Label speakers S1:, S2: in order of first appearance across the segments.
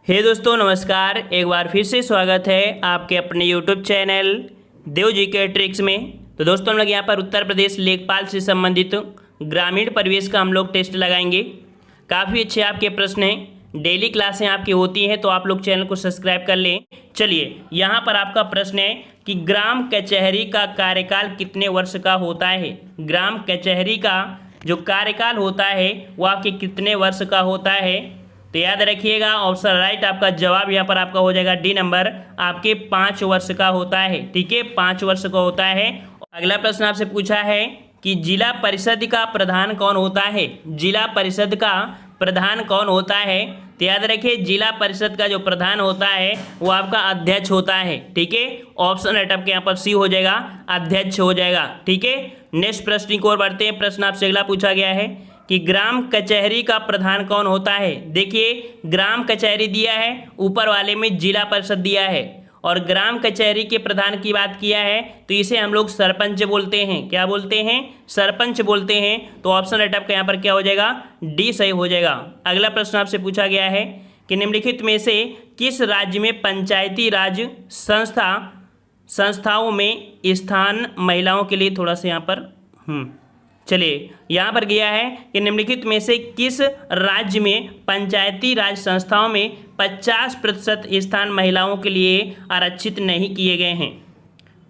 S1: हे दोस्तों नमस्कार। एक बार फिर से स्वागत है आपके अपने यूट्यूब चैनल देव जी के ट्रिक्स में। तो दोस्तों हम लोग यहाँ पर उत्तर प्रदेश लेखपाल से संबंधित ग्रामीण परिवेश का हम लोग टेस्ट लगाएंगे। काफ़ी अच्छे आपके प्रश्न हैं, डेली क्लासें आपकी होती हैं, तो आप लोग चैनल को सब्सक्राइब कर लें। चलिए यहाँ पर आपका प्रश्न है कि ग्राम कचहरी का कार्यकाल कितने वर्ष का होता है। ग्राम कचहरी का जो कार्यकाल होता है वो आपके कितने वर्ष का होता है। तो याद रखिएगा ऑप्शन राइट, आपका जवाब यहाँ पर आपका हो जाएगा डी नंबर, आपके 5 वर्ष का होता है। ठीक है, 5 वर्ष का होता है। अगला प्रश्न आपसे पूछा है कि जिला परिषद का प्रधान कौन होता है। जिला परिषद का प्रधान कौन होता है। तो याद रखिए जिला परिषद का जो प्रधान होता है वो आपका अध्यक्ष होता है। ठीक है, ऑप्शन राइट आपके यहाँ पर सी हो जाएगा, अध्यक्ष हो जाएगा। ठीक है, नेक्स्ट प्रश्न की ओर बढ़ते हैं। प्रश्न आपसे अगला पूछा गया है कि ग्राम कचहरी का प्रधान कौन होता है। देखिए ग्राम कचहरी दिया है, ऊपर वाले में जिला परिषद दिया है, और ग्राम कचहरी के प्रधान की बात किया है तो इसे हम लोग सरपंच बोलते हैं। क्या बोलते हैं? सरपंच बोलते हैं। तो ऑप्शन राइट आपका यहाँ पर क्या हो जाएगा, डी सही हो जाएगा। अगला प्रश्न आपसे पूछा गया है कि निम्नलिखित में से किस राज्य में पंचायती राज संस्थाओं में स्थान महिलाओं के लिए, थोड़ा सा यहाँ पर चलिए यहाँ पर गया है कि निम्नलिखित में से किस राज्य में पंचायती राज संस्थाओं में 50% स्थान महिलाओं के लिए आरक्षित नहीं किए गए हैं।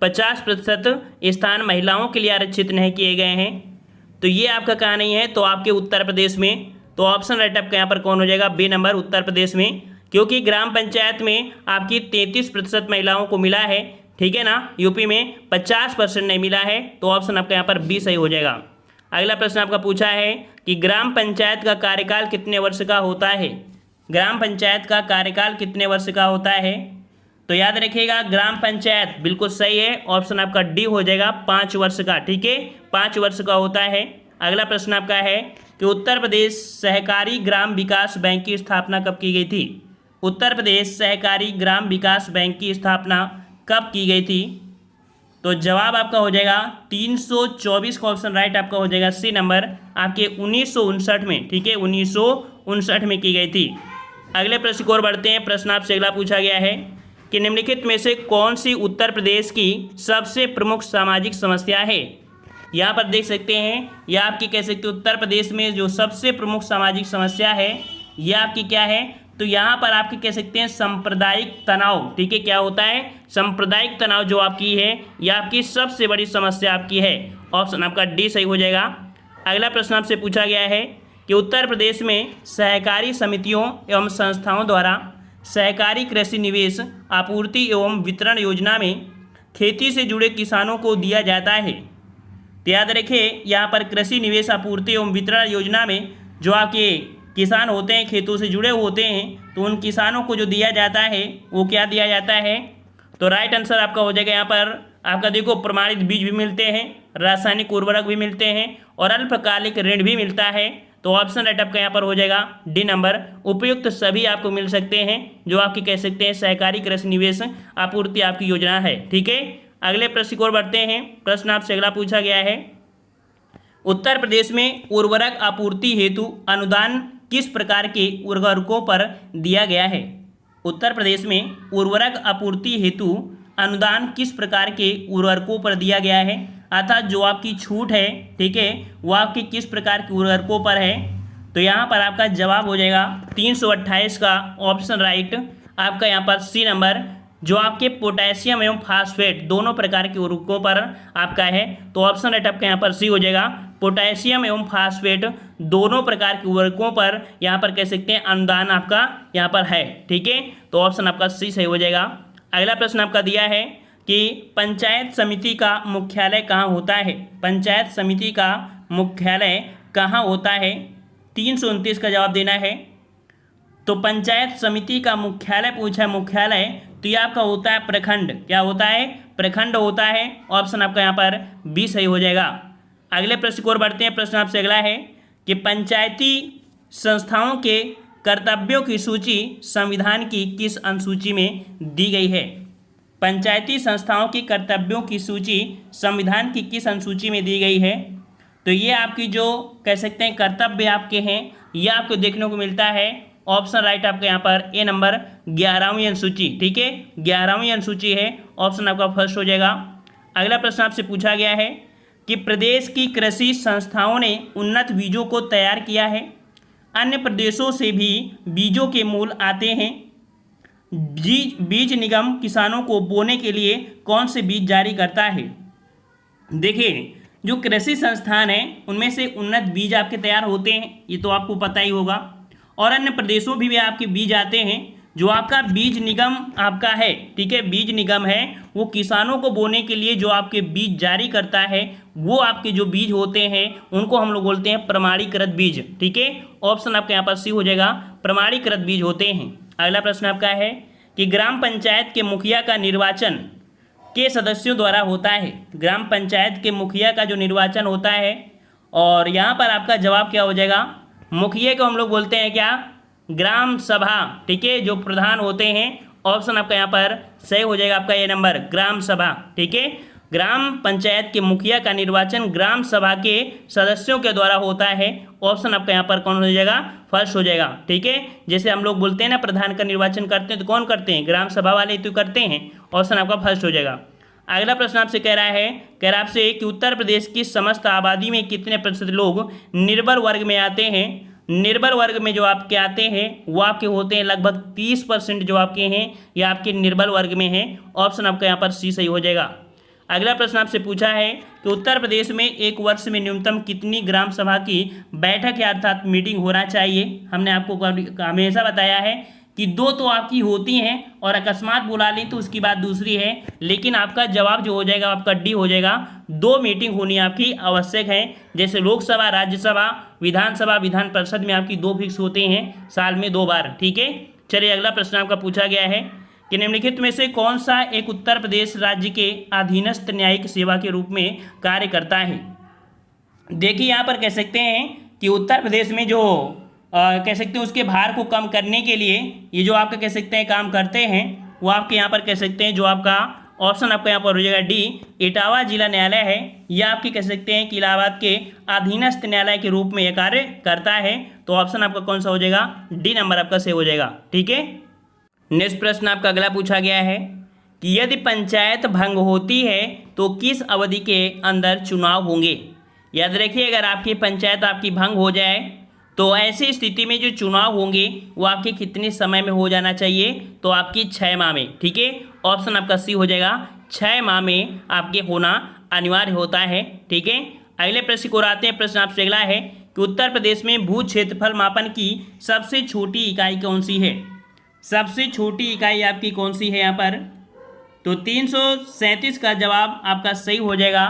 S1: 50% स्थान महिलाओं के लिए आरक्षित नहीं किए गए हैं। तो ये आपका कहाँ नहीं है, तो आपके उत्तर प्रदेश में। तो ऑप्शन राइट आपका यहाँ पर कौन हो जाएगा, बी नंबर, उत्तर प्रदेश में। क्योंकि ग्राम पंचायत में आपकी 33% महिलाओं को मिला है। ठीक है ना, यूपी में 50% नहीं मिला है। तो ऑप्शन आपका यहाँ पर बी सही हो जाएगा। अगला प्रश्न आपका पूछा है कि ग्राम पंचायत का कार्यकाल कितने वर्ष का होता है। ग्राम पंचायत का कार्यकाल कितने वर्ष का होता है। तो याद रखिएगा ग्राम पंचायत बिल्कुल सही है, ऑप्शन आपका डी हो जाएगा, 5 वर्ष का। ठीक है, 5 वर्ष का होता है। अगला प्रश्न आपका है कि उत्तर प्रदेश सहकारी ग्राम विकास बैंक की स्थापना कब की गई थी। उत्तर प्रदेश सहकारी ग्राम विकास बैंक की स्थापना कब की गई थी। तो जवाब आपका हो जाएगा 324 का ऑप्शन राइट आपका हो जाएगा सी नंबर, आपके 1959 में। ठीक है, 1959 में की गई थी। अगले प्रश्न की ओर बढ़ते हैं। प्रश्न आपसे अगला पूछा गया है कि निम्नलिखित में से कौन सी उत्तर प्रदेश की सबसे प्रमुख सामाजिक समस्या है। यहाँ पर देख सकते हैं, यह आपकी कह सकते हैं उत्तर प्रदेश में जो सबसे प्रमुख सामाजिक समस्या है यह आपकी क्या है। तो यहाँ पर आपके कह सकते हैं सांप्रदायिक तनाव। ठीक है, क्या होता है, सांप्रदायिक तनाव जो आपकी है यह आपकी सबसे बड़ी समस्या आपकी है। ऑप्शन आपका डी सही हो जाएगा। अगला प्रश्न आपसे पूछा गया है कि उत्तर प्रदेश में सहकारी समितियों एवं संस्थाओं द्वारा सहकारी कृषि निवेश आपूर्ति एवं वितरण योजना में खेती से जुड़े किसानों को दिया जाता है। तो याद रखिए यहाँ पर कृषि निवेश आपूर्ति एवं वितरण योजना में जो आपके किसान होते हैं, खेतों से जुड़े होते हैं, तो उन किसानों को जो दिया जाता है वो क्या दिया जाता है। तो राइट आंसर आपका हो जाएगा यहाँ पर आपका देखो प्रमाणित बीज भी मिलते हैं, रासायनिक उर्वरक भी मिलते हैं, और अल्पकालिक ऋण भी मिलता है। तो ऑप्शन राइट आपका यहाँ पर हो जाएगा डी नंबर, उपयुक्त सभी आपको मिल सकते हैं जो आपकी कह सकते हैं सहकारी कृषि निवेश आपूर्ति आपकी योजना है। ठीक है, अगले प्रश्न की ओर बढ़ते हैं। प्रश्न आपसे अगला पूछा गया है, उत्तर प्रदेश में उर्वरक आपूर्ति हेतु अनुदान किस प्रकार के उर्वरकों पर दिया गया है। उत्तर प्रदेश में उर्वरक आपूर्ति हेतु अनुदान किस प्रकार के उर्वरकों पर दिया गया है, अर्थात जो आपकी छूट है, ठीक है, वो आपकी किस प्रकार के उर्वरकों पर है। तो यहाँ पर आपका जवाब हो जाएगा 328 का ऑप्शन राइट आपका यहाँ पर सी नंबर, जो आपके पोटेशियम एवं फास्फेट दोनों प्रकार के उर्वरकों पर आपका है। तो ऑप्शन राइट आपका यहाँ पर सी हो जाएगा, पोटेशियम एवं फास्फेट दोनों प्रकार के उर्वरकों पर यहाँ पर कह सकते हैं अनुदान आपका यहाँ पर है। ठीक है, तो ऑप्शन आपका सी सही हो जाएगा। अगला प्रश्न आपका दिया है कि पंचायत समिति का मुख्यालय कहाँ होता है। पंचायत समिति का मुख्यालय कहाँ होता है, 329 का जवाब देना है। तो पंचायत समिति का मुख्यालय पूछा है, मुख्यालय तो ये आपका होता है प्रखंड। क्या होता है, प्रखंड होता है। ऑप्शन आपका यहाँ पर बी सही हो जाएगा। अगले प्रश्न की ओर बढ़ते हैं। प्रश्न आपसे अगला है कि पंचायती संस्थाओं के कर्तव्यों की सूची संविधान की किस अनुसूची में दी गई है। पंचायती संस्थाओं की कर्तव्यों की सूची संविधान की किस अनुसूची में दी गई है। तो ये आपकी जो कह सकते हैं कर्तव्य आपके हैं, ये आपको देखने को मिलता है ऑप्शन राइट आपका यहाँ पर ए नंबर 11वीं अनुसूची, ठीक है 11वीं अनुसूची है, ऑप्शन आपका फर्स्ट हो जाएगा। अगला प्रश्न आपसे पूछा गया है कि प्रदेश की कृषि संस्थाओं ने उन्नत बीजों को तैयार किया है, अन्य प्रदेशों से भी बीजों के मूल आते हैं, बीज निगम किसानों को बोने के लिए कौन से बीज जारी करता है। देखिए जो कृषि संस्थान है उनमें से उन्नत बीज आपके तैयार होते हैं, ये तो आपको पता ही होगा, और अन्य प्रदेशों भी आपके बीज आते हैं। जो आपका बीज निगम आपका है, ठीक है बीज निगम है, वो किसानों को बोने के लिए जो आपके बीज जारी करता है, वो आपके जो बीज होते हैं उनको हम लोग बोलते हैं प्रमाणीकृत बीज, ठीक है ऑप्शन आपके यहाँ पर सी हो जाएगा, प्रमाणीकृत बीज होते हैं। अगला प्रश्न आपका है कि ग्राम पंचायत के मुखिया का निर्वाचन के सदस्यों द्वारा होता है। ग्राम पंचायत के मुखिया का जो निर्वाचन होता है, और यहाँ पर आपका जवाब क्या हो जाएगा, मुखिया को हम लोग बोलते हैं क्या, ग्राम सभा, ठीक है जो प्रधान होते हैं, ऑप्शन आपका यहाँ पर सही हो जाएगा आपका ए नंबर ग्राम सभा, ठीक है ग्राम पंचायत के मुखिया का निर्वाचन ग्राम सभा के सदस्यों के द्वारा होता है, ऑप्शन आपका यहाँ पर कौन हो जाएगा, फर्स्ट हो जाएगा, ठीक है। जैसे हम लोग बोलते हैं ना प्रधान का निर्वाचन करते हैं तो कौन करते हैं, ग्राम सभा वाले तो करते हैं, ऑप्शन आपका फर्स्ट हो जाएगा। अगला प्रश्न आपसे कह रहा आपसे कि उत्तर प्रदेश की समस्त आबादी में कितने प्रतिशत लोग निर्बल वर्ग में आते हैं। निर्बल वर्ग में जो आपके आते हैं वो आपके होते हैं लगभग 30% जो आपके हैं ये आपके निर्बल वर्ग में हैं, ऑप्शन आपका यहाँ पर सी सही हो जाएगा। अगला प्रश्न आपसे पूछा है कि उत्तर प्रदेश में एक वर्ष में न्यूनतम कितनी ग्राम सभा की बैठक या अर्थात मीटिंग होना चाहिए। हमने आपको हमेशा बताया है कि 2 तो आपकी होती हैं और अकस्मात बुला ली तो उसकी बात दूसरी है, लेकिन आपका जवाब जो हो जाएगा आपका डी हो जाएगा, 2 मीटिंग होनी आपकी आवश्यक है। जैसे लोकसभा, राज्यसभा, विधानसभा, विधान परिषद में आपकी 2 फिक्स होते हैं साल में 2 बार, ठीक है। चलिए अगला प्रश्न आपका पूछा गया है कि निम्नलिखित में से कौन सा एक उत्तर प्रदेश राज्य के अधीनस्थ न्यायिक सेवा के रूप में कार्य करता है। देखिए यहाँ पर कह सकते हैं कि उत्तर प्रदेश में जो कह सकते हैं उसके भार को कम करने के लिए ये जो आपका कह सकते हैं काम करते हैं वो आपके यहाँ पर कह सकते हैं जो आपका ऑप्शन आपका यहाँ पर हो जाएगा डी, इटावा जिला न्यायालय है, यह आपके कह सकते हैं कि इलाहाबाद के अधीनस्थ न्यायालय के रूप में यह कार्य करता है, तो ऑप्शन आपका कौन सा हो जाएगा, डी नंबर आपका सही हो जाएगा, ठीक है। नेक्स्ट प्रश्न आपका अगला पूछा गया है कि यदि पंचायत भंग होती है तो किस अवधि के अंदर चुनाव होंगे। याद रखिए अगर आपकी पंचायत आपकी भंग हो जाए तो ऐसी स्थिति में जो चुनाव होंगे वो आपके कितने समय में हो जाना चाहिए, तो आपकी 6 माह में, ठीक है ऑप्शन आपका सी हो जाएगा, 6 माह में आपके होना अनिवार्य होता है, ठीक है। अगले प्रश्न को आते हैं। प्रश्न आपसे अगला है कि उत्तर प्रदेश में भू क्षेत्रफल मापन की सबसे छोटी इकाई कौन सी है। सबसे छोटी इकाई आपकी कौन सी है यहाँ पर, तो 337 का जवाब आपका सही हो जाएगा,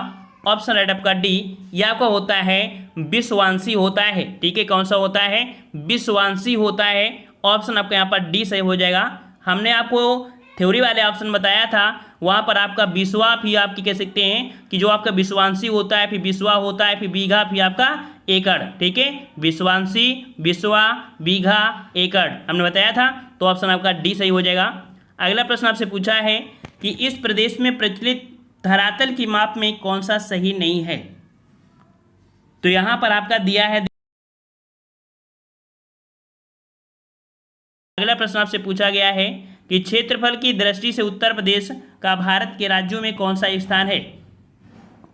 S1: ऑप्शन राइट आपका डी, यह आपका होता है विश्वांशी होता है, ठीक है कौन सा होता है, विश्वांशी होता है, ऑप्शन आपका यहाँ पर डी सही हो जाएगा। हमने आपको थ्योरी वाले ऑप्शन बताया था, वहाँ पर आपका विश्वा भी आपकी कह सकते हैं कि जो आपका विश्वांशी होता है, फिर विश्वा होता है, फिर बीघा, फिर आपका एकड़, ठीक है विश्वांशी, विश्वा, बीघा, एकड़ हमने बताया था, तो ऑप्शन आपका डी सही हो जाएगा। अगला प्रश्न आपसे पूछा है कि इस प्रदेश में प्रचलित धरातल की माप में कौन सा सही नहीं है। तो यहां पर आपका दिया है, अगला प्रश्न आपसे पूछा गया है कि क्षेत्रफल की दृष्टि से उत्तर प्रदेश का भारत के राज्यों में कौन सा स्थान है।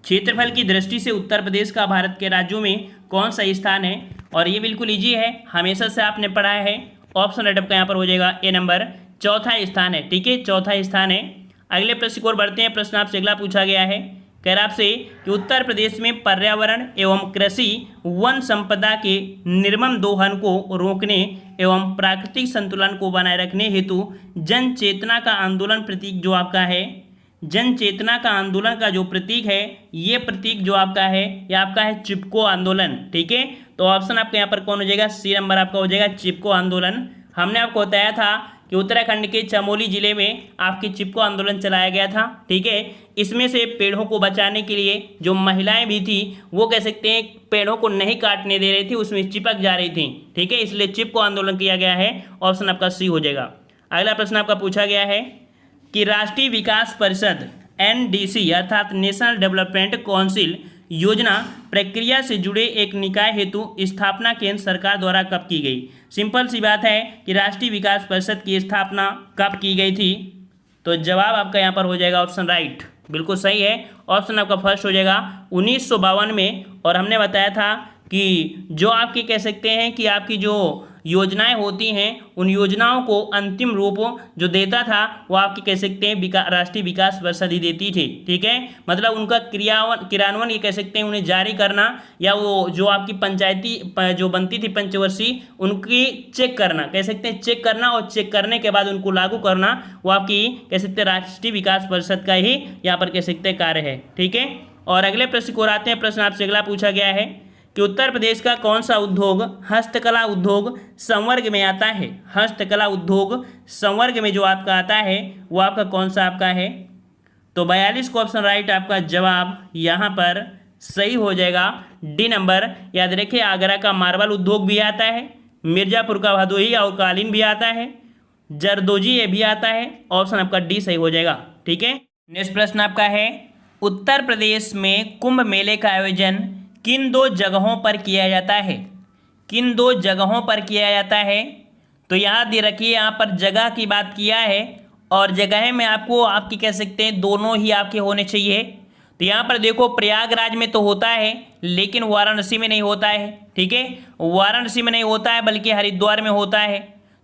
S1: क्षेत्रफल की दृष्टि से उत्तर प्रदेश का भारत के राज्यों में कौन सा स्थान है, और ये बिल्कुल इजी है, हमेशा से आपने पढ़ा है, ऑप्शन राइट आपका यहाँ पर हो जाएगा ए नंबर, चौथा स्थान है, ठीक है चौथा स्थान है। अगले प्रश्न की ओर बढ़ते हैं। प्रश्न आपसे अगला पूछा गया है, कह रहा आपसे कि उत्तर प्रदेश में पर्यावरण एवं कृषि वन संपदा के निर्मम दोहन को रोकने एवं प्राकृतिक संतुलन को बनाए रखने हेतु जन चेतना का आंदोलन प्रतीक जो आपका है, जन चेतना का आंदोलन का जो प्रतीक है, ये प्रतीक जो आपका है ये आपका है चिपको आंदोलन, ठीक है। तो ऑप्शन आपका यहाँ पर कौन हो जाएगा, सी नंबर आपका हो जाएगा चिपको आंदोलन। हमने आपको बताया था कि उत्तराखंड के चमोली जिले में आपकी चिपको आंदोलन चलाया गया था, ठीक है। इसमें से पेड़ों को बचाने के लिए जो महिलाएं भी थी वो कह सकते हैं पेड़ों को नहीं काटने दे रही थी, उसमें चिपक जा रही थी, ठीक है, इसलिए चिपको आंदोलन किया गया है, ऑप्शन आपका सी हो जाएगा। अगला प्रश्न आपका पूछा गया है कि राष्ट्रीय विकास परिषद NDC अर्थात नेशनल डेवलपमेंट काउंसिल योजना प्रक्रिया से जुड़े एक निकाय हेतु स्थापना केंद्र सरकार द्वारा कब की गई। सिंपल सी बात है कि राष्ट्रीय विकास परिषद की स्थापना कब की गई थी? तो जवाब आपका यहाँ पर हो जाएगा ऑप्शन राइट, बिल्कुल सही है। ऑप्शन आपका फर्स्ट हो जाएगा 1952 में। और हमने बताया था कि जो आपकी कह सकते हैं कि आपकी जो योजनाएं होती हैं उन योजनाओं को अंतिम रूप जो देता था वो आपकी कह सकते हैं राष्ट्रीय विकास परिषद ही देती थी, ठीक है। मतलब उनका क्रियान्वयन ये कह सकते हैं, उन्हें जारी करना या वो जो आपकी पंचायती जो बनती थी पंचवर्षीय उनकी चेक करना, कह सकते हैं चेक करना, और चेक करने के बाद उनको लागू करना वो आपकी कह सकते हैं राष्ट्रीय विकास परिषद का ही यहाँ पर कह सकते हैं कार्य है, ठीक है। और अगले प्रश्न को आते हैं। प्रश्न आपसे अगला पूछा गया है कि उत्तर प्रदेश का कौन सा उद्योग हस्तकला उद्योग संवर्ग में आता है? हस्तकला उद्योग संवर्ग में जो आपका आता है वो आपका कौन सा आपका है? तो 42 को ऑप्शन राइट आपका जवाब यहाँ पर सही हो जाएगा डी नंबर। याद रखिए आगरा का मार्बल उद्योग भी आता है, मिर्जापुर का भदोही और कालीन भी आता है, जरदोजी ये भी आता है। ऑप्शन आपका डी सही हो जाएगा, ठीक है। नेक्स्ट प्रश्न आपका है उत्तर प्रदेश में कुंभ मेले का आयोजन किन दो जगहों पर किया जाता है? किन दो जगहों पर किया जाता है? तो याद रखिए यहाँ पर जगह की बात किया है और जगह में आपको आपकी कह सकते हैं दोनों ही आपके होने चाहिए। तो यहाँ पर देखो प्रयागराज में तो होता है लेकिन वाराणसी में नहीं होता है, ठीक है। वाराणसी में नहीं होता है बल्कि हरिद्वार में होता है।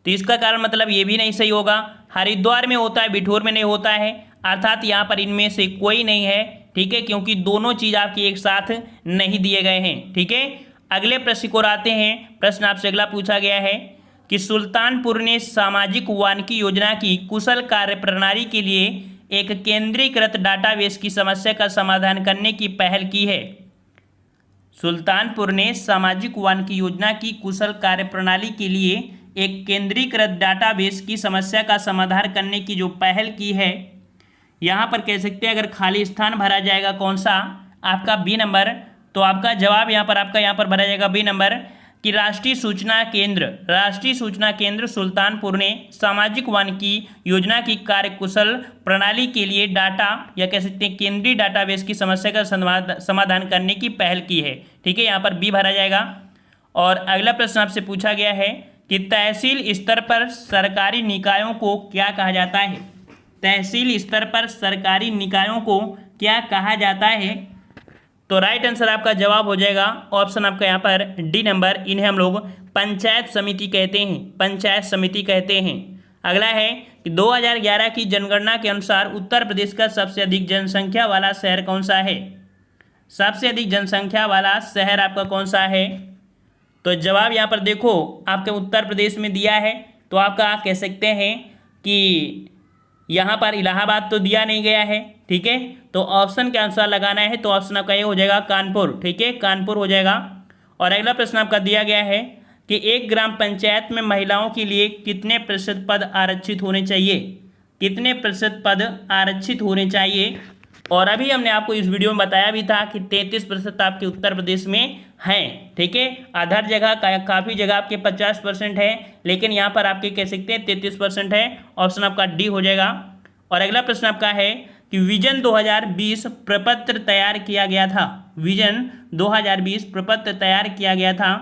S1: तो इसका कारण मतलब ये भी नहीं सही होगा, हरिद्वार में होता है बिठूर में नहीं होता है, अर्थात यहाँ पर इनमें से कोई नहीं है, ठीक है, क्योंकि दोनों चीज़ आपकी एक साथ नहीं दिए गए हैं, ठीक है। अगले प्रश्न को आते हैं। प्रश्न आपसे अगला पूछा गया है कि सुल्तानपुर ने सामाजिक वानिकी योजना की कुशल कार्य प्रणाली के लिए एक केंद्रीकृत डाटाबेस की समस्या का समाधान करने की पहल की है। सुल्तानपुर ने सामाजिक वानिकी योजना की कुशल कार्य प्रणाली के लिए एक केंद्रीकृत डाटाबेस की समस्या का समाधान करने की जो पहल की है, यहाँ पर कह सकते हैं अगर खाली स्थान भरा जाएगा कौन सा आपका बी नंबर, तो आपका जवाब यहाँ पर भरा जाएगा बी नंबर कि राष्ट्रीय सूचना केंद्र सुल्तानपुर ने सामाजिक वानिकी योजना की कार्यकुशल प्रणाली के लिए डाटा या कह सकते हैं केंद्रीय डाटाबेस की समस्या का समाधान करने की पहल की है, ठीक है। यहाँ पर बी भरा जाएगा। और अगला प्रश्न आपसे पूछा गया है कि तहसील स्तर पर सरकारी निकायों को क्या कहा जाता है? तहसील स्तर पर सरकारी निकायों को क्या कहा जाता है? तो राइट आंसर आपका जवाब हो जाएगा ऑप्शन आपका यहाँ पर डी नंबर, इन्हें हम लोग पंचायत समिति कहते हैं, पंचायत समिति कहते हैं। अगला है कि 2011 की जनगणना के अनुसार उत्तर प्रदेश का सबसे अधिक जनसंख्या वाला शहर कौन सा है? सबसे अधिक जनसंख्या वाला शहर आपका कौन सा है? तो जवाब यहाँ पर देखो आपके उत्तर प्रदेश में दिया है, तो आपका कह सकते हैं कि यहाँ पर इलाहाबाद तो दिया नहीं गया है, ठीक है। तो ऑप्शन के अनुसार लगाना है, तो ऑप्शन आपका ये हो जाएगा कानपुर, ठीक है, कानपुर हो जाएगा। और अगला प्रश्न आपका दिया गया है कि एक ग्राम पंचायत में महिलाओं के लिए कितने प्रतिशत पद आरक्षित होने चाहिए? कितने प्रतिशत पद आरक्षित होने चाहिए? और अभी हमने आपको इस वीडियो में बताया भी था कि 33% आपके उत्तर प्रदेश में हैं, ठीक है। अदर जगह काफ़ी जगह आपके 50% है, लेकिन यहाँ पर आपके कह सकते हैं 33% है। ऑप्शन आपका डी हो जाएगा। और अगला प्रश्न आपका है कि विजन 2020 प्रपत्र तैयार किया गया था। विजन 2020 प्रपत्र तैयार किया गया था,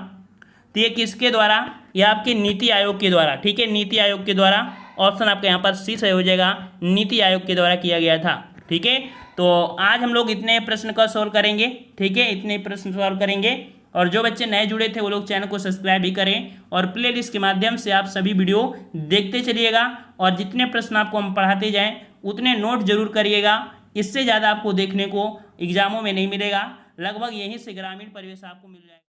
S1: तो ये किसके द्वारा? ये आपके नीति आयोग के द्वारा, ठीक है, नीति आयोग के द्वारा। ऑप्शन आपका यहाँ पर सी सही हो जाएगा, नीति आयोग के द्वारा किया गया था, ठीक है। तो आज हम लोग इतने प्रश्न का सॉल्व करेंगे, ठीक है, इतने प्रश्न सॉल्व करेंगे। और जो बच्चे नए जुड़े थे वो लोग चैनल को सब्सक्राइब भी करें और प्लेलिस्ट के माध्यम से आप सभी वीडियो देखते चलिएगा। और जितने प्रश्न आपको हम पढ़ाते जाएं उतने नोट जरूर करिएगा, इससे ज़्यादा आपको देखने को एग्जामों में नहीं मिलेगा। लगभग यहीं से ग्रामीण परिवेश आपको मिल जाएगा।